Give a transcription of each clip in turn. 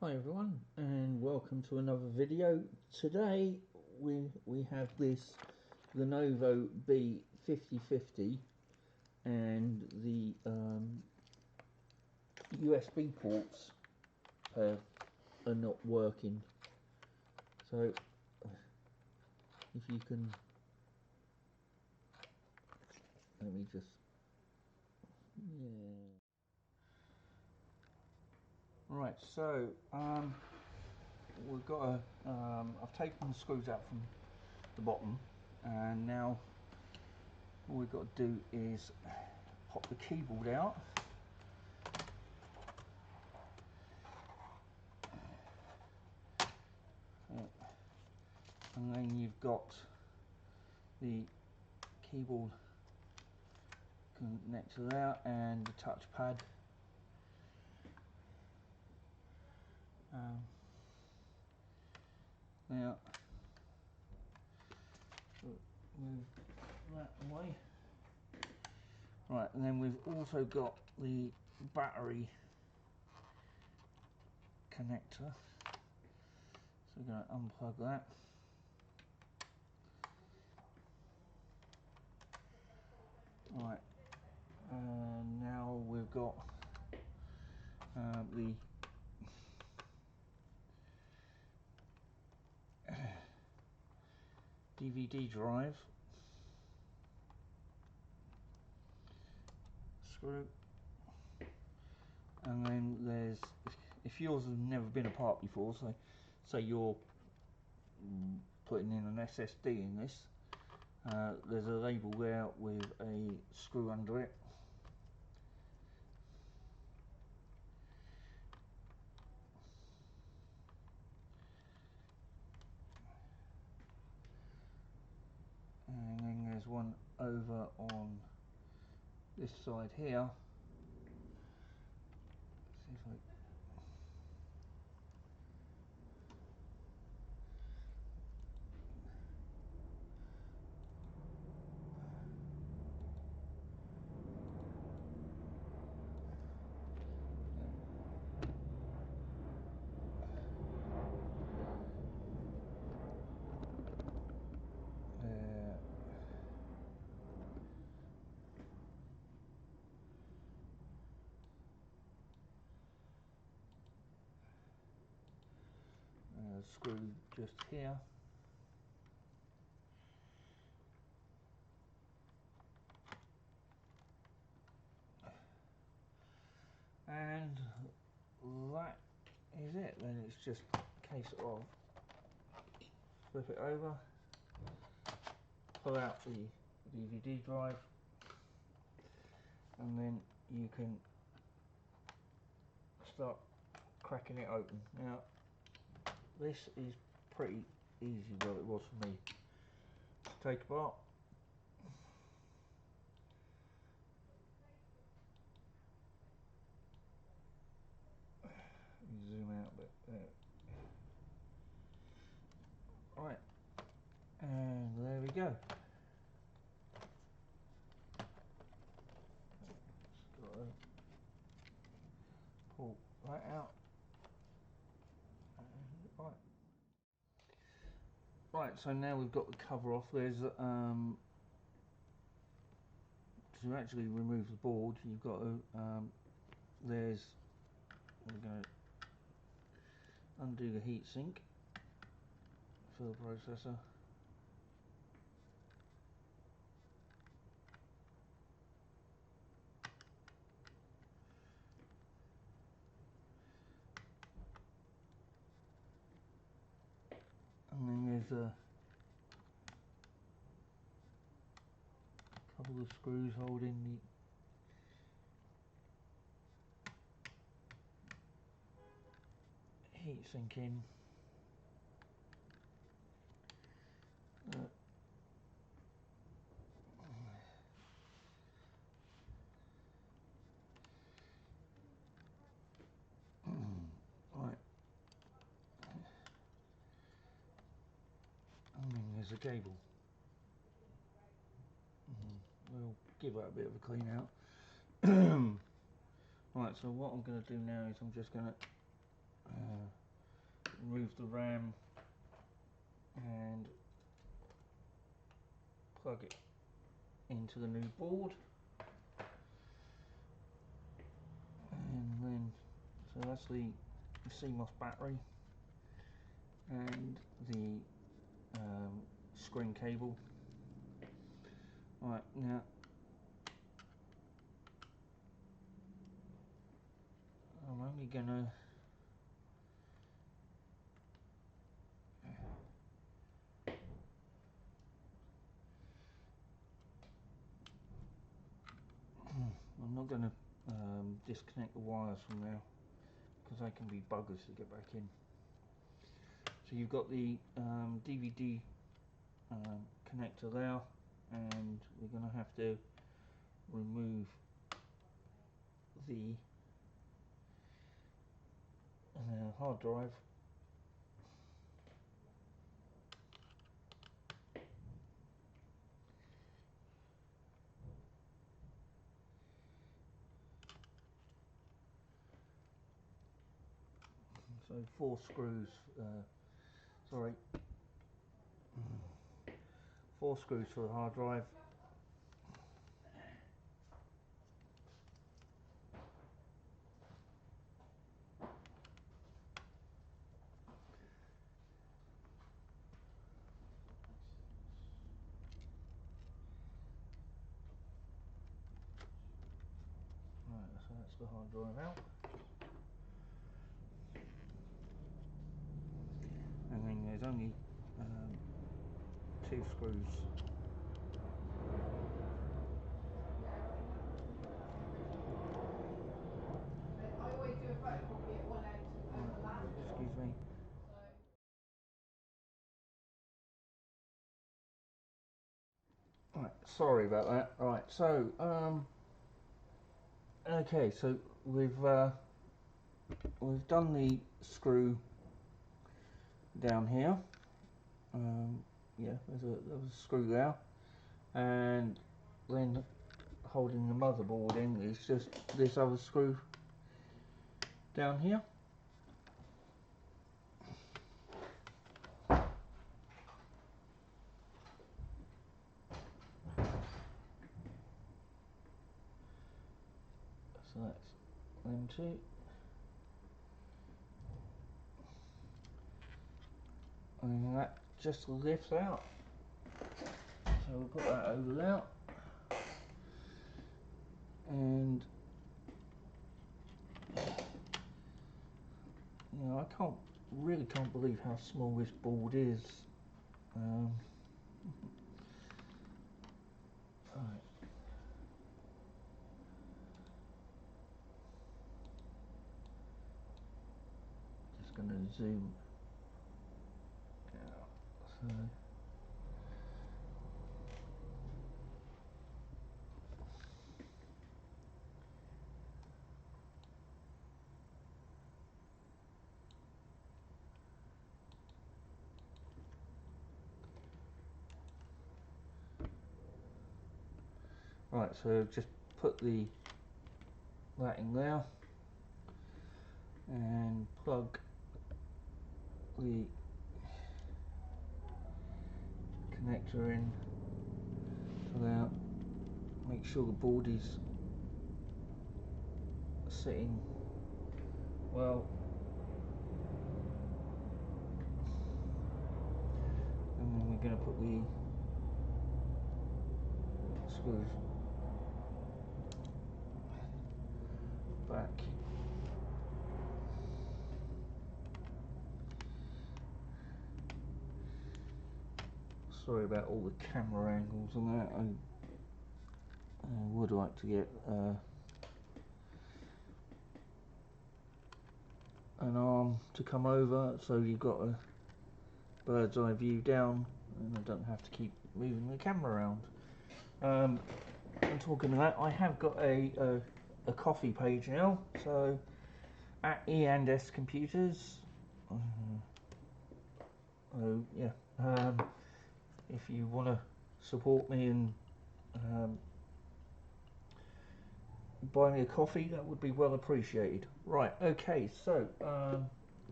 Hi everyone, and welcome to another video. Today we have this Lenovo B5050 and the USB ports are not working. So if you can, let me just, yeah. Right, so we've got I've taken the screws out from the bottom, and now all we've got to do is pop the keyboard out. And then you've got the keyboard connected to that and the touchpad. Now move that away. Right, and then we've also got the battery connector. So we're going to unplug that. Right, and now we've got the DVD drive screw, and then there's, if yours has never been apart before, so say you're putting in an SSD in this, there's a label there with a screw under it. And then there's one over on this side here. Let's see if I... screw just here. And that is it. Then it's just a case of flip it over, pull out the DVD drive, and then you can start cracking it open. Now this is pretty easy, well it was for me. Take apart, zoom out a bit there. Right, and there we go. Just got to pull that out. Right. Right, so now we've got the cover off. There's to actually remove the board, you've got to we're going to undo the heatsink for the processor. And then there's a couple of screws holding the heatsink in. Right. And then there's a cable. We'll give that a bit of a clean out. Right, so what I'm going to do now is I'm just going to remove the RAM and plug it into the new board, and then so that's the CMOS battery and the screen cable. Right, now I'm only gonna I'm not going to disconnect the wires from now because they can be buggers to get back in. So you've got the DVD connector there, and we're going to have to remove the hard drive. So 4 screws, sorry, 4 screws for the hard drive. Right, so that's the hard drive out. And then there's only 2 screws. I always do a photocopy at one end to overlap. Excuse me. Right, sorry about that. Right, so okay, so we've done the screw down here. Yeah, there was a screw there, and then holding the motherboard in is just this other screw down here. So that's them two. And that just lifts out. So we'll put that over there. And you know, I really can't believe how small this board is. Right. Just going to zoom out. So right, so just put that in there and plug the connector in for that. Make sure the board is sitting well, and then we're going to put the screws back. Sorry about all the camera angles and that. I would like to get an arm to come over so you've got a bird's eye view down and I don't have to keep moving the camera around. And talking of that, I have got a coffee page now, so at E&S Computers. Oh yeah, if you want to support me and buy me a coffee, that would be well appreciated. Right, okay, so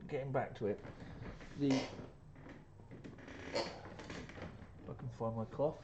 getting back to it, if I can find my cloth.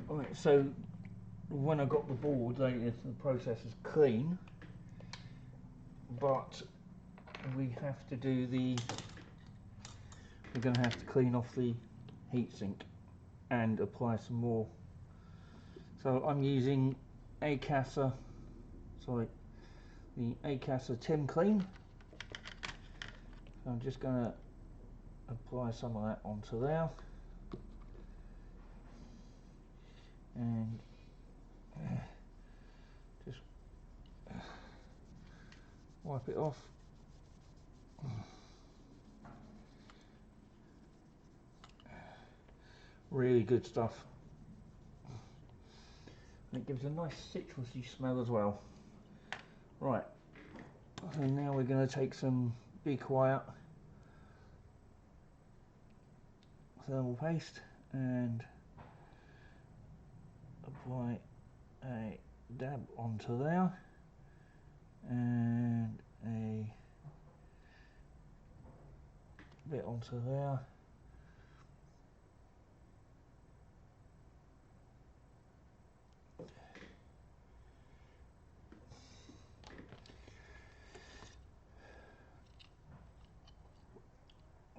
Alright, so when I got the board, the process is clean, but we have to do we're going to have to clean off the heatsink and apply some more. So I'm using the Acasa Tim Clean. So I'm just going to apply some of that onto there, and just wipe it off. Really good stuff. And it gives a nice citrusy smell as well. Right, so now we're going to take some Be Quiet thermal paste and apply a dab onto there and a bit onto there.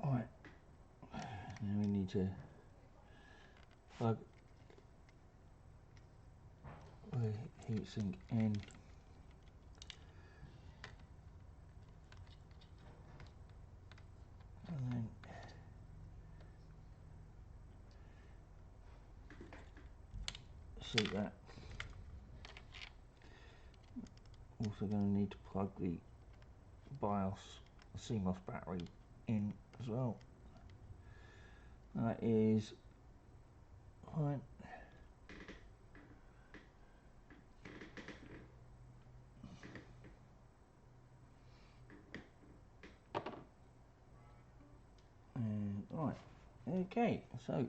Alright, now we need to plug the heatsink in. And then seat that. Also going to need to plug the BIOS CMOS battery in as well. That is fine. And right, okay, so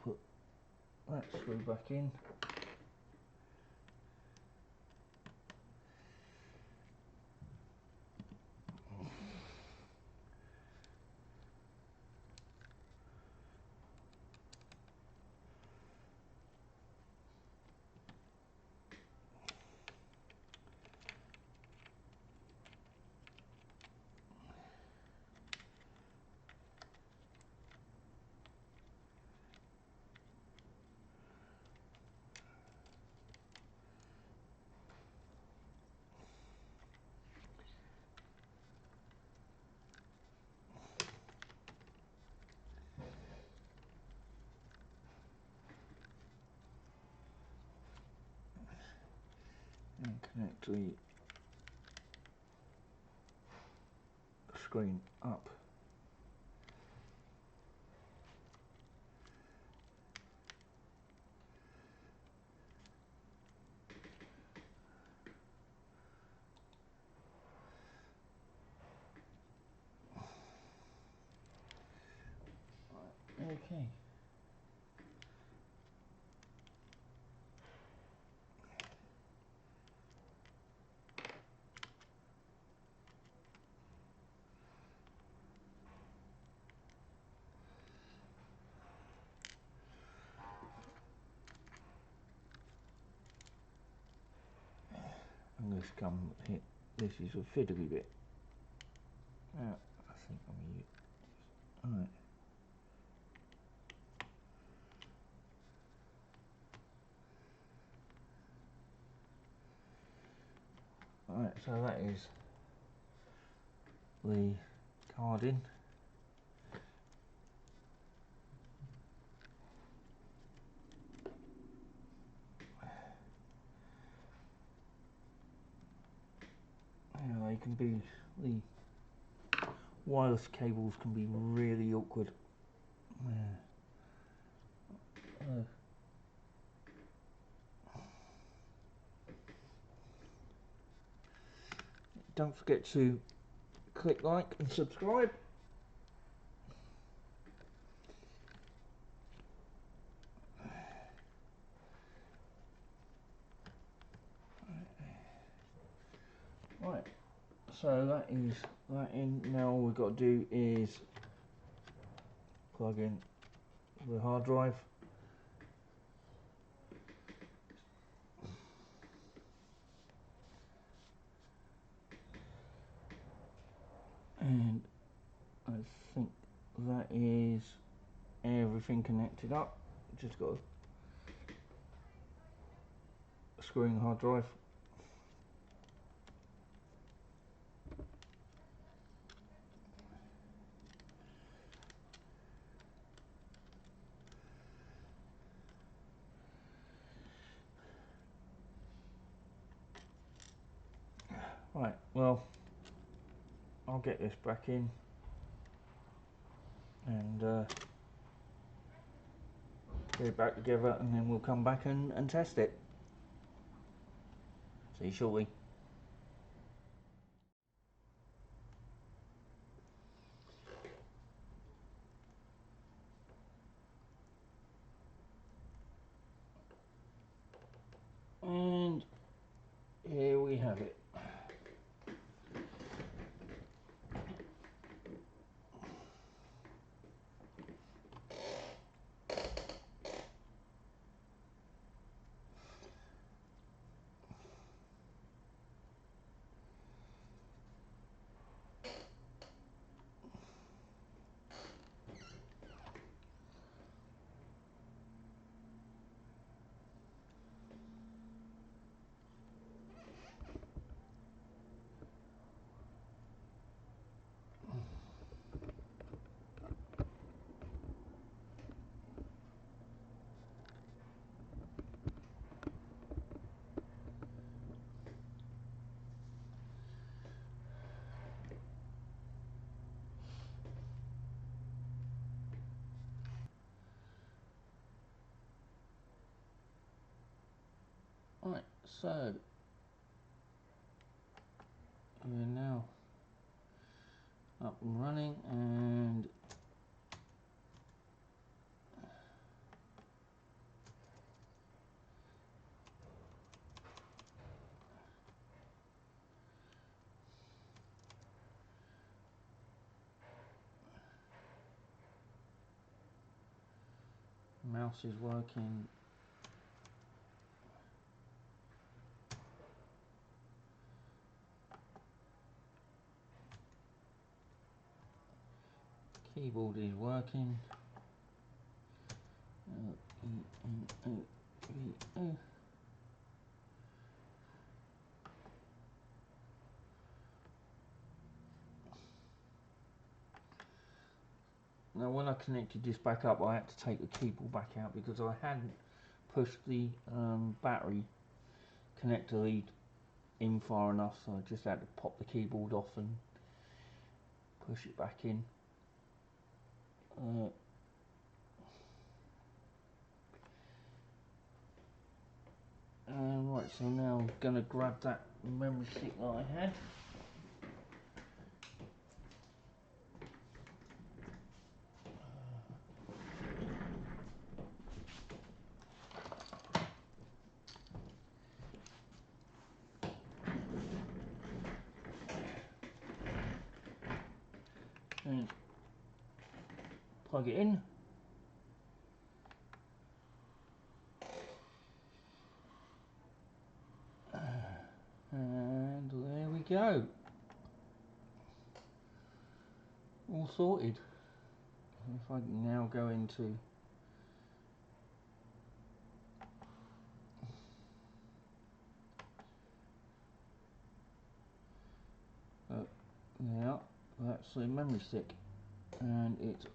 put that screw back in. And connect the screen up. Okay. And this come here. This is a fiddly bit. Now, I think I'm using. Alright. Alright, so that is the card in. Now they can be, the wireless cables can be really awkward. Don't forget to click like and subscribe. Right, so that is that in. Now all we've got to do is plug in the hard drive. And I think that is everything connected up. Just got to screw in the hard drive. Right, well, I'll get this back in and get it back together, and then we'll come back and test it. See you shortly. And here we have it. Right, so we're now up and running, and mouse is working. Keyboard is working. L-E-N-O-V-O. Now when I connected this back up, I had to take the keyboard back out because I hadn't pushed the battery connector lead in far enough, so I just had to pop the keyboard off and push it back in. Right, so now I'm going to grab that memory stick that I had. And plug it in. And there we go. All sorted. If I can now go into now, that's the memory stick, and it's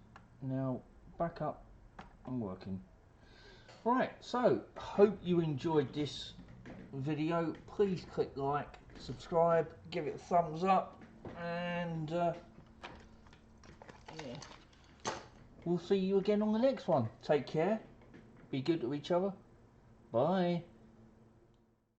now back up and working. Right, so hope you enjoyed this video. Please click like, subscribe, give it a thumbs up, and yeah, we'll see you again on the next one. Take care, be good to each other, bye.